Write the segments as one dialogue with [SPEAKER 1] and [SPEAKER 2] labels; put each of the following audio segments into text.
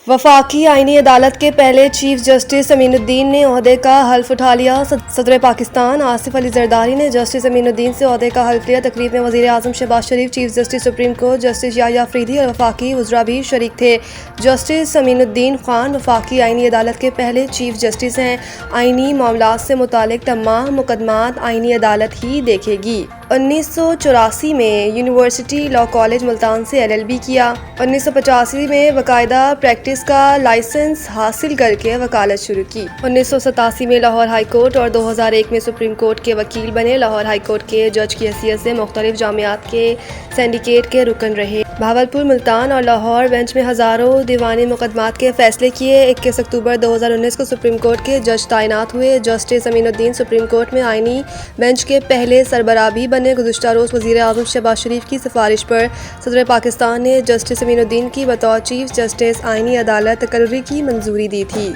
[SPEAKER 1] वफाकी आईनी अदालत के पहले चीफ जस्टिस अमीनुद्दीन ने ओहदे का हल्फ उठा लिया। सदर पाकिस्तान आसिफ अली जरदारी ने जस्टिस अमीनुद्दीन से ओहदे का हल्फ लिया। तकरीब में वज़ीर आज़म Shahbaz Sharif, chief justice supreme court justice Yahya Afridi और वफाकी वज़रा भी शरीक थे। जस्टिस अमीनुद्दीन खान वफाकी आईनी अदालत के पहले चीफ जस्टिस हैं। आईनी मामलात से मुतालिक तमाम मुकदमात आईनी अदालत ही देखेगी। 1984 में यूनिवर्सिटी लॉ कॉलेज मुल्तान से LLB किया। 1985 में बाकायदा प्रैक्टिस का लाइसेंस हासिल करके वकालत शुरू की। 1987 में लाहौर हाई कोर्ट और 2001 में सुप्रीम कोर्ट के वकील बने। लाहौर हाई कोर्ट के जज की हैसियत से मुख्तलिफ जामियात के सिंडिकेट के रुकन रहे। भावलपुर, मुल्तान और लाहौर बेंच में हज़ारों दीवानी मुकदमात के फैसले किए। 21 अक्टूबर 2019 को सुप्रीम कोर्ट के जज तैनात हुए। जस्टिस अमीनुद्दीन सुप्रीम कोर्ट में आईनी बेंच के पहले सरबराह भी बने। गुज़िश्ता रोज़ वज़ीर आज़म शहबाज शरीफ की सिफारिश पर सदर पाकिस्तान ने जस्टिस अमीनुद्दीन की बतौर चीफ जस्टिस आईनी अदालत तकर्री की मंजूरी दी थी।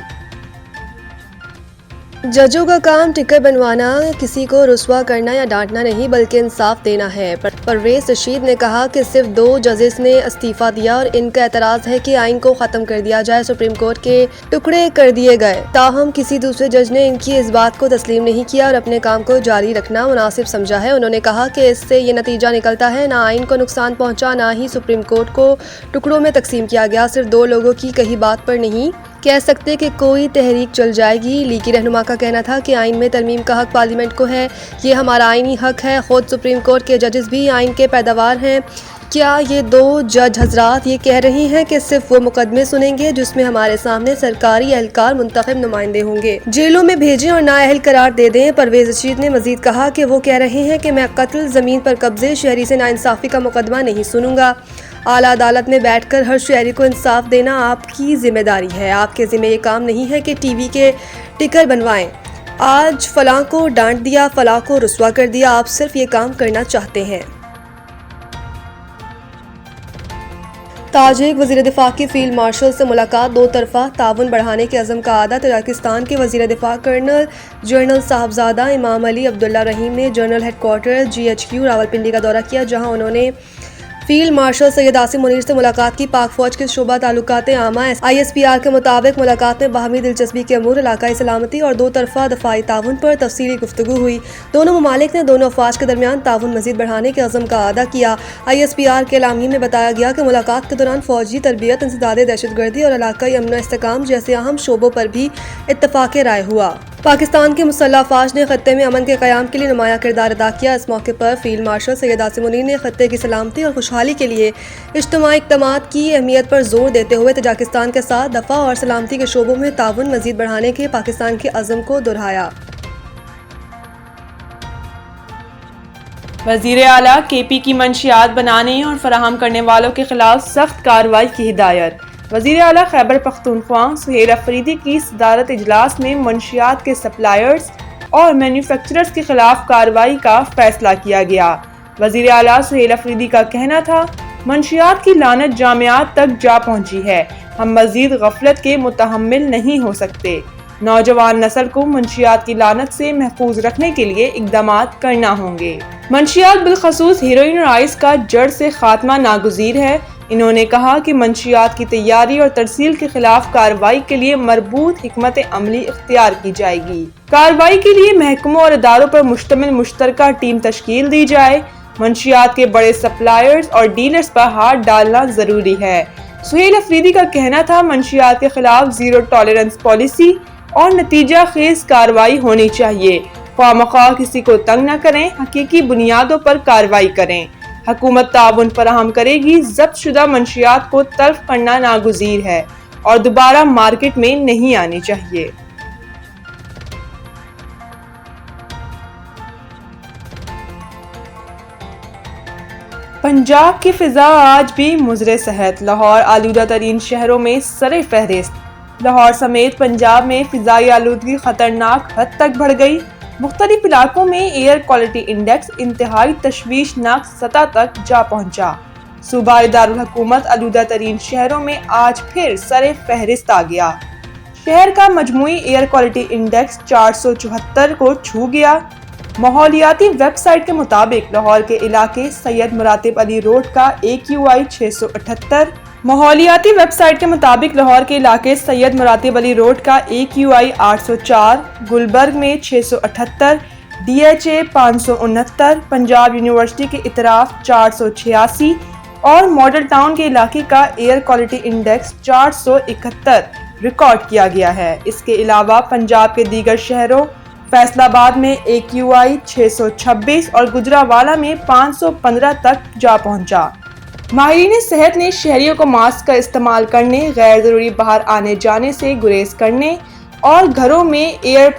[SPEAKER 1] जजों का काम टिकट बनवाना, किसी को रुस्वा करना या डांटना नहीं बल्कि इंसाफ देना है। परवेज रशीद ने कहा कि सिर्फ 2 जजेस ने इस्तीफा दिया और इनका एतराज़ है कि आइन को ख़त्म कर दिया जाए। सुप्रीम कोर्ट के टुकड़े कर दिए गए, ताहम किसी दूसरे जज ने इनकी इस बात को तस्लीम नहीं किया और अपने काम को जारी रखना मुनासिब समझा है। उन्होंने कहा कि इससे ये नतीजा निकलता है, ना आइन को नुकसान पहुँचा, ना ही सुप्रीम कोर्ट को टुकड़ों में तकसीम किया गया। सिर्फ 2 लोगों की कही बात पर नहीं कह सकते कि कोई तहरीक चल जाएगी। लीगी रहनुमा का कहना था कि आइन में तरमीम का हक पार्लियामेंट को है, ये हमारा आइनी हक है। खुद सुप्रीम कोर्ट के जजेस भी आइन के पैदावार हैं। क्या ये 2 जज हजरात ये कह रही हैं कि सिर्फ वो मुकदमे सुनेंगे जिसमें हमारे सामने सरकारी एहलकार मुंतखब नुमाइंदे होंगे, जेलों में भेजें और नाअहल करार दे दें? परवेज रशीद ने मजीद कहा कि वो कह रहे हैं कि मैं कत्ल, ज़मीन पर कब्जे, शहरी से नाइंसाफ़ी का मुकदमा नहीं सुनूंगा। आला अदालत में बैठकर हर शहरी को इंसाफ देना आपकी जिम्मेदारी है। आपके ज़िम्मे ये काम नहीं है कि टीवी के टिकर बनवाएं। आज फलां को डांट दिया, फलां को रुस्वा कर दिया, आप सिर्फ ये काम करना चाहते हैं। ताजिक वज़ीर दिफा की फील्ड मार्शल से मुलाकात, 2 तरफ़ा ताउन बढ़ाने के अज़म का आदा। तजाकिस्तान के वज़ीर दिफा कर्नल जनरल साहबजादा इमाम अली अब्दुल्ला रहीम ने जनरल हेडक्वार्टर GHQ रावलपिंडी का दौरा किया, जहां उन्होंने फील्ड मार्शल सैयद आसिम मुनीर से मुलाकात की। पाक फौज के शोबा ताल्लुकात आमा ISPR के मुताबिक मुलाकात में बाहमी दिलचस्पी के अमूर, इलाकाई सलामती और 2 तरफ़ा दफ़ाई ताउन पर तफसीली गुफ्तगू हुई। दोनों ममालिक ने दोनों अफवाज के दरमियान ताउन मज़ीद बढ़ाने के अज़म का अदा किया। ISPR के एलामिया में बताया गया कि मुलाकात के दौरान फौजी तरबियत, इंसदाद दहशतगर्दी और इलाकाई अमन इस्तेहकाम जैसे अहम शोबों पर भी इत्तफ़ाक़ राय हुआ। पाकिस्तान की मुसल्लह अफ़वाज ने खत्ते में अमन के क़याम के लिए नुमायां किरदार अदा किया। इस मौके पर फील्ड मार्शल सैयद आसिम मुनीर ने खत्ते की सलामती और खुशहाली के लिए इज्तिमाई इक़दामात की अहमियत पर जोर देते हुए तजाकिस्तान के साथ दफ़ा और सलामती के शोबों में ताउन मज़ीद बढ़ाने के पाकिस्तान के अज़म को दोहराया।
[SPEAKER 2] वज़ीर आला KP की मंशियात बनाने और फराहम करने वालों के खिलाफ सख्त कार्रवाई की हिदायत। वज़ीर आला खैबर पख्तूनख्वा सुहेल अफरीदी की सदारत इजलास में मंशियात के सप्लायर्स और मैन्युफैक्चरर्स के खिलाफ कार्रवाई का फैसला किया गया। वज़ीर आला सुहेल अफरीदी का कहना था, मंशियात की लानत जामियात तक जा पहुंची है, हम मज़ीद गफलत के मुतहम्मिल नहीं हो सकते। नौजवान नस्ल को मंशियात की लानत से महफूज रखने के लिए इक़दामात करना होंगे। मंशियात बिलखसूस हेरोइन और आइस का जड़ से खात्मा नागुज़ीर है। इन्होंने कहा कि मंशियात की तैयारी और तरसील के खिलाफ कार्रवाई के लिए मरबूत हिकमत अमली इख्तियार की जाएगी। कार्रवाई के लिए महकमों और इदारों पर मुश्तमिल मुश्तरका टीम तश्कील दी जाए। मंशियात के बड़े सप्लायर्स और डीलर्स पर हाथ डालना जरूरी है। सुहेल अफरीदी का कहना था, मंशियात के खिलाफ ज़ीरो टॉलरेंस पॉलिसी और नतीजा खेज कार्रवाई होनी चाहिए। ख्वामख्वाह किसी को तंग न करें, हकीकी बुनियादों पर कार्रवाई करें। हुकूमत ताउन फराहम करेगी। ज़ब्त शुदा मंशियात को तल्फ करना नागुज़ीर है और दोबारा मार्केट में नहीं आनी चाहिए। पंजाब की फिजा आज भी मुज़रे सेहत, लाहौर आलूदा तरीन शहरों में सरे फहरिस्त। लाहौर समेत पंजाब में फिजाई आलूदगी खतरनाक हद तक बढ़ गई। मुख्तलिफ इलाकों में एयर क्वालिटी इंडेक्स इंतहाई तशवीशनाक सतह तक जा पहुंचा। सूबाई दारुल हुकूमत आलूदा तरीन शहरों में आज फिर सरे फहरिस्त आ गया। शहर का मजमूई एयर क्वालिटी इंडेक्स 474 को छू गया। माहौलियाती वेबसाइट के मुताबिक लाहौर के इलाके सैयद मुरातिब अली रोड का AQI 678, ماحولیاتی ویب سائٹ کے مطابق لاہور کے علاقے سید مراتب علی روڈ کا AQI 804، گلبرگ میں 678، DHA 569، پنجاب یونیورسٹی کے اطراف 486 اور ماڈل ٹاؤن کے علاقے کا ایئر کوالٹی انڈیکس 471 ریکارڈ کیا گیا ہے۔ اس کے علاوہ پنجاب کے دیگر شہروں فیصل آباد میں AQI 626 اور گجرانوالہ میں 515 تک جا پہنچا۔ ماہرین صحت نے شہریوں کو ماسک کا استعمال کرنے، غیر ضروری باہر آنے جانے سے گریز کرنے اور گھروں میں ایئر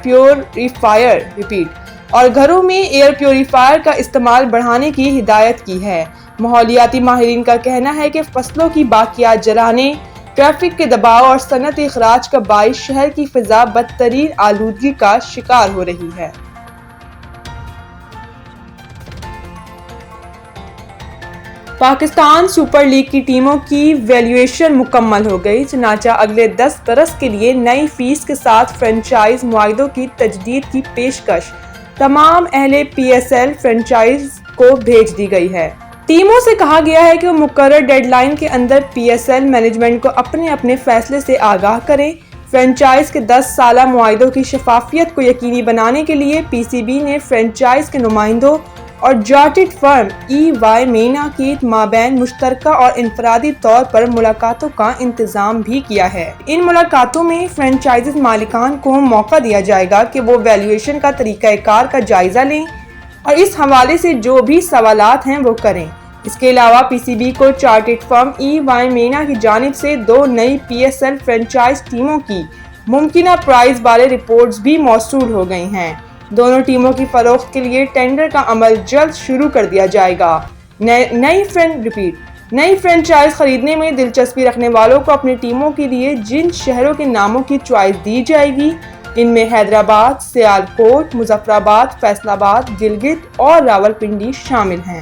[SPEAKER 2] پیوریفائر کا استعمال بڑھانے کی ہدایت کی ہے۔ ماحولیاتی ماہرین کا کہنا ہے کہ فصلوں کی باقیات جلانے، ٹریفک کے دباؤ اور صنعتی اخراج کا باعث شہر کی فضا بدترین آلودگی کا شکار ہو رہی ہے۔ پاکستان سپر لیگ کی ٹیموں کی ویلیویشن مکمل ہو گئی، چنانچہ اگلے 10 برس کے لیے نئی فیس کے ساتھ فرنچائز معاہدوں کی تجدید کی پیشکش تمام اہل PSL فرنچائز کو بھیج دی گئی ہے۔ ٹیموں سے کہا گیا ہے کہ وہ مقررہ ڈیڈ لائن کے اندر PSL مینجمنٹ کو اپنے فیصلے سے آگاہ کریں۔ فرنچائز کے 10 سالہ معاہدوں کی شفافیت کو یقینی بنانے کے لیے PCB نے فرنچائز کے نمائندوں اور چارٹرڈ فرم EY مینا کی مابین مشترکہ اور انفرادی طور پر ملاقاتوں کا انتظام بھی کیا ہے۔ ان ملاقاتوں میں فرنچائز مالکان کو موقع دیا جائے گا کہ وہ ویلیویشن کا طریقہ کار کا جائزہ لیں اور اس حوالے سے جو بھی سوالات ہیں وہ کریں۔ اس کے علاوہ PCB کو چارٹرڈ فرم EY مینا کی جانب سے 2 نئی PSL فرنچائز ٹیموں کی ممکنہ پرائز بارے رپورٹس بھی موصول ہو گئی ہیں۔ دونوں ٹیموں کی فروخت کے لیے ٹینڈر کا عمل جلد شروع کر دیا جائے گا۔ نئی فرنچائز خریدنے میں دلچسپی رکھنے والوں کو اپنی ٹیموں کے لیے جن شہروں کے ناموں کی چوائس دی جائے گی، ان میں حیدرآباد، سیالکوٹ، مظفرآباد، فیصل آباد، گلگت اور راولپنڈی شامل ہیں۔